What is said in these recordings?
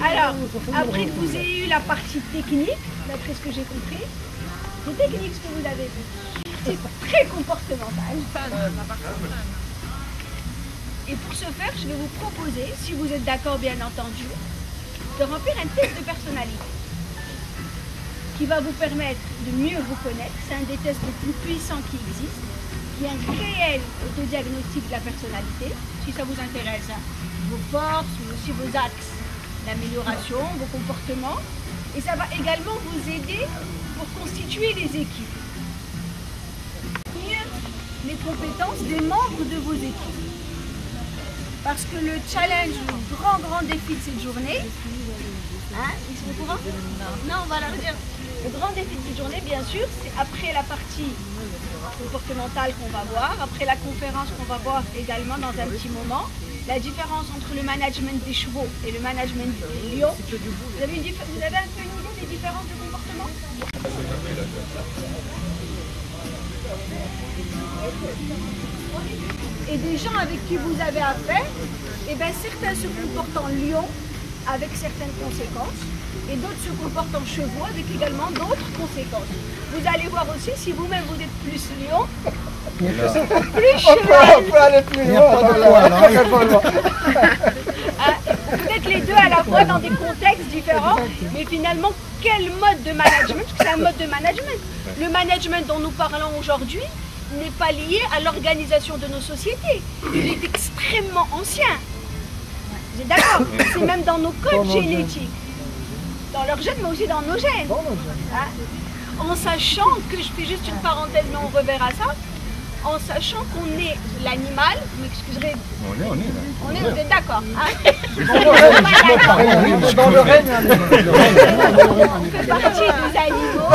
Alors, après que vous ayez eu la partie technique, d'après ce que j'ai compris, c'est technique ce que vous avez vu. C'est très comportemental. Et pour ce faire, je vais vous proposer, si vous êtes d'accord bien entendu, de remplir un test de personnalité qui va vous permettre de mieux vous connaître. C'est un des tests les plus puissants qui existent, qui est un réel autodiagnostic de la personnalité, si ça vous intéresse, hein. Vos forces, mais aussi vos axes d'amélioration, vos comportements. Et ça va également vous aider pour constituer les équipes. Les compétences des membres de vos équipes. Parce que le challenge, le grand défi de cette journée, hein, ils sont au courant? Non, on va leur dire. Le grand défi de cette journée, bien sûr, c'est après la partie comportementale qu'on va voir, après la conférence qu'on va voir également dans un petit moment, la différence entre le management des chevaux et le management des lions. Vous avez un peu une idée des différences de comportement? Et des gens avec qui vous avez affaire, eh bien, certains se comportent en lion avec certaines conséquences et d'autres se comportent en chevaux avec également d'autres conséquences. Vous allez voir aussi si vous-même vous êtes plus lion, plus cheval. On peut aller plus loin. Peut-être les deux à la fois dans des contextes différents, mais finalement, quel mode de management? Parce que c'est un mode de management. Le management dont nous parlons aujourd'hui n'est pas lié à l'organisation de nos sociétés. Il est extrêmement ancien. Vous êtes d'accord? C'est même dans nos codes génétiques. Dans leurs gènes, mais aussi dans nos gènes. Hein? En sachant que, je fais juste une parenthèse, mais on reverra ça, en sachant qu'on est l'animal, vous m'excuserez. On est, vous êtes d'accord, hein? On fait partie des animaux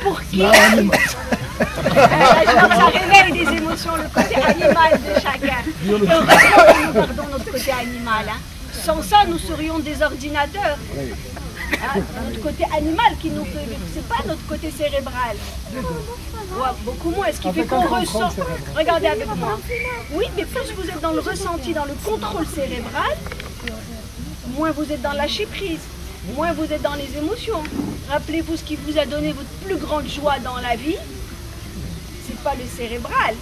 pour qui ça réveille des émotions, le côté animal de chacun. Et heureusement que nous gardons notre côté animal. Hein. Sans ça, nous serions des ordinateurs. Hein, notre côté animal qui nous fait vivre, c'est pas notre côté cérébral. Ouais, beaucoup moins. Ce qui fait qu'on ressent. Regardez avec moi. Oui, mais plus vous êtes dans le ressenti, dans le contrôle cérébral, moins vous êtes dans le lâcher prise, moins vous êtes dans les émotions. Rappelez-vous ce qui vous a donné votre plus grande joie dans la vie. C'est pas le cérébral.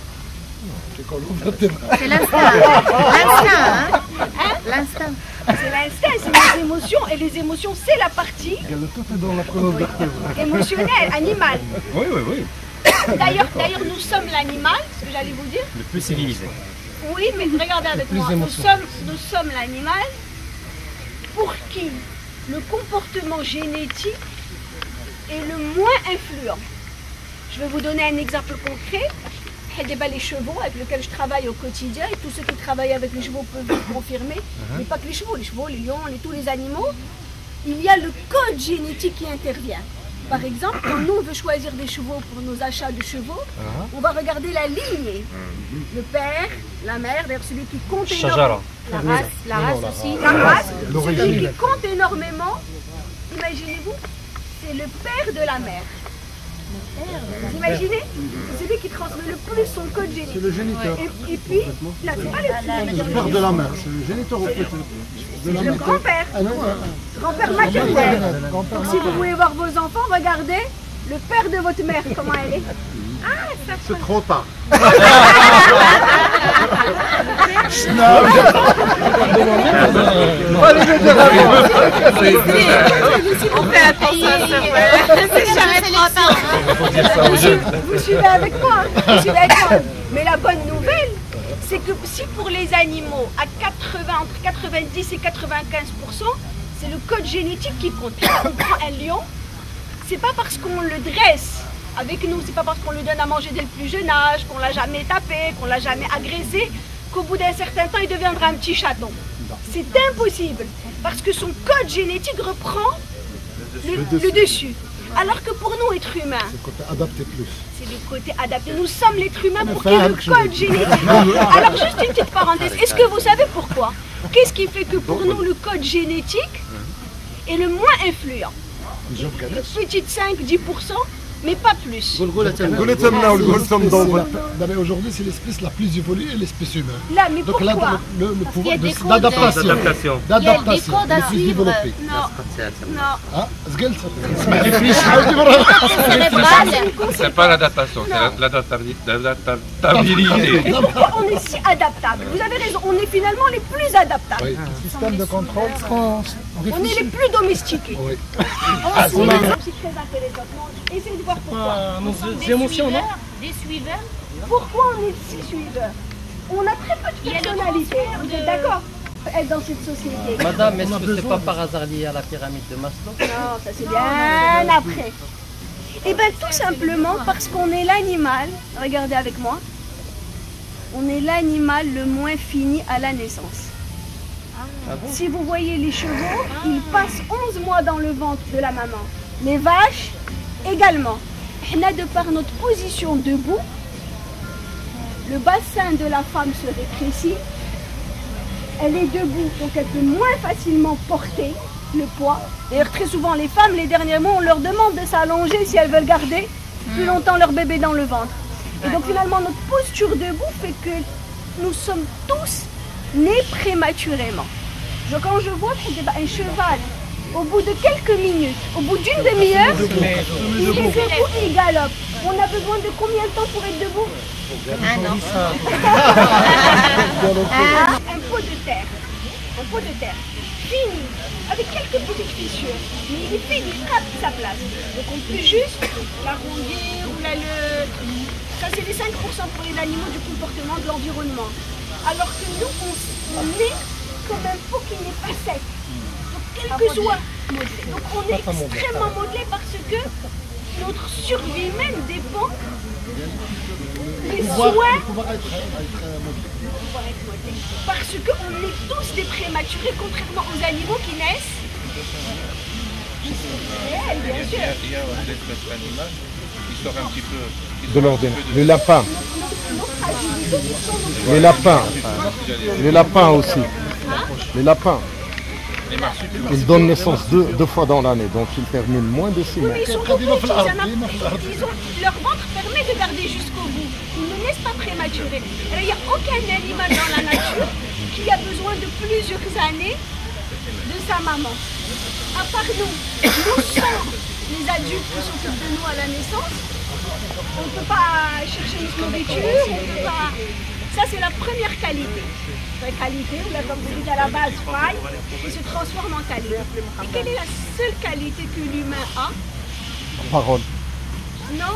C'est l'instinct. L'instinct, hein? L'instinct. C'est l'instinct, c'est les émotions. Et les émotions, c'est la partie émotionnelle, animale. Oui. D'ailleurs, nous sommes l'animal, ce que j'allais vous dire. Le plus civilisé. Oui, mais regardez avec moi. Nous sommes l'animal pour qui le comportement génétique est le moins influent. Je vais vous donner un exemple concret. Les chevaux avec lesquels je travaille au quotidien, et tous ceux qui travaillent avec les chevaux peuvent le confirmer, mais pas que les chevaux, les lions, tous les animaux, il y a le code génétique qui intervient. Par exemple, quand nous on veut choisir des chevaux pour nos achats de chevaux, on va regarder la lignée. Le père, la mère, d'ailleurs celui qui compte énormément. La race aussi. La race, celui qui compte énormément, imaginez-vous, c'est le père de la mère. Vous imaginez? C'est celui qui transmet le plus son code génétique. C'est le géniteur. Et puis, là, c'est pas le père de la mère, c'est le géniteur au fait. C'est le grand-père. Grand-père maternel. Donc si vous voulez voir vos enfants, regardez le père de votre mère, comment elle est. Ah, ça c'est trop tard. On fait attention à ça. C'est jamais trop tard. Vous suivez avec moi. Mais la bonne nouvelle, c'est que si pour les animaux, à entre 90 et 95%, c'est le code génétique qui compte. On prend un lion, c'est pas parce qu'on le dresse avec nous, c'est pas parce qu'on lui donne à manger dès le plus jeune âge, qu'on l'a jamais tapé, qu'on l'a jamais agressé, qu'au bout d'un certain temps, il deviendra un petit chaton. C'est impossible, parce que son code génétique reprend le dessus. Alors que pour nous, êtres humains, c'est le côté adapté plus. C'est le côté adapté. Nous sommes l'être humain pour qu'il y ait le code génétique. Alors juste une petite parenthèse, est-ce que vous savez pourquoi? Qu'est-ce qui fait que pour nous, le code génétique est le moins influent? Une petite 5-10%, mais pas plus. Aujourd'hui, c'est l'espèce la plus évoluée et l'espèce humaine. Là, mais Donc pourquoi là, le pouvoir qu'il y a des codes d'adaptation, Il y a des codes à le plus suivre. développé. Non, non. Ah, زقلت. C'est pas l'adaptation, c'est l'adaptabilité. Pourquoi on est si adaptable? Vous avez raison, on est finalement les plus adaptables. Oui. Système de contrôle, On est les plus domestiqués. Oui. C'est très intéressant. Essayez de voir pourquoi. Des émotions, non? Des suiveurs. Pourquoi on est si suiveurs? On a très peu de personnalité. Vous êtes d'accord? Être dans cette société. Madame, est-ce que c'est pas par hasard lié à la pyramide de Maslow? Non, ça c'est bien après. Eh bien tout simplement parce qu'on est l'animal, regardez avec moi, on est l'animal le moins fini à la naissance. Si vous voyez les chevaux, ils passent 11 mois dans le ventre de la maman. Les vaches également. De par notre position debout, le bassin de la femme se rétrécit. Elle est debout, donc elle peut moins facilement porter le poids. D'ailleurs, très souvent, les femmes, les derniers mois, on leur demande de s'allonger si elles veulent garder plus longtemps leur bébé dans le ventre. Et donc, finalement, notre posture debout fait que nous sommes tous nés prématurément. Quand je vois un cheval, au bout de quelques minutes, au bout d'une demi-heure, il est debout et il galope. On a besoin de combien de temps pour être debout? Un an. Un pot de terre. Un pot de terre. Fini. Avec quelques petites fissures. Mais il est fini, il frappe sa place. Donc on peut juste l'arrondir ou ça c'est les 5% pour les animaux du comportement de l'environnement. Alors que nous, on est comme un pot qui n'est pas sec. Donc quel que soit modelé. Donc on est extrêmement modelé parce que notre survie même dépend des soins. Parce qu'on est tous des prématurés, contrairement aux animaux qui naissent. Réel, bien sûr. Il y a l'espèce animale qui sort un petit peu. De l'ordre. Le lapin. Nos fragilités qui sont nos Les lapins. Les lapins aussi. Les lapins. Les marsupiaux. Ils donnent naissance deux fois dans l'année, donc ils terminent moins de 6 mois. Mais ils sont beaucoup petits, leur ventre permet de garder jusqu'au bout. Ils ne naissent pas prématurés. Alors, il n'y a aucun animal dans la nature qui a besoin de plusieurs années de sa maman. À part nous, nous sommes les adultes qui s'occupent de nous à la naissance. On ne peut pas chercher une nourriture, on peut pas... Ça, c'est la première qualité. La qualité, ou là, comme vous dites à la base, faille, qui se transforme en qualité. Et quelle est la seule qualité que l'humain a? Parole. Non,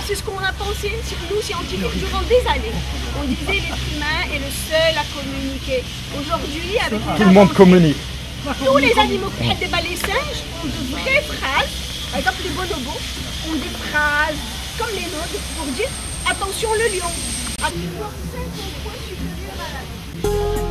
c'est ce qu'on a pensé, nous scientifiques, durant des années. On disait l'être humain est le seul à communiquer. Aujourd'hui, avec Tout le monde communique. tous les animaux qui ont les singes ont de vraies phrases. Par exemple, les bonobos ont des phrases comme les nôtres pour dire attention le lion. À pouvoir 50 fois supérieur à la vie.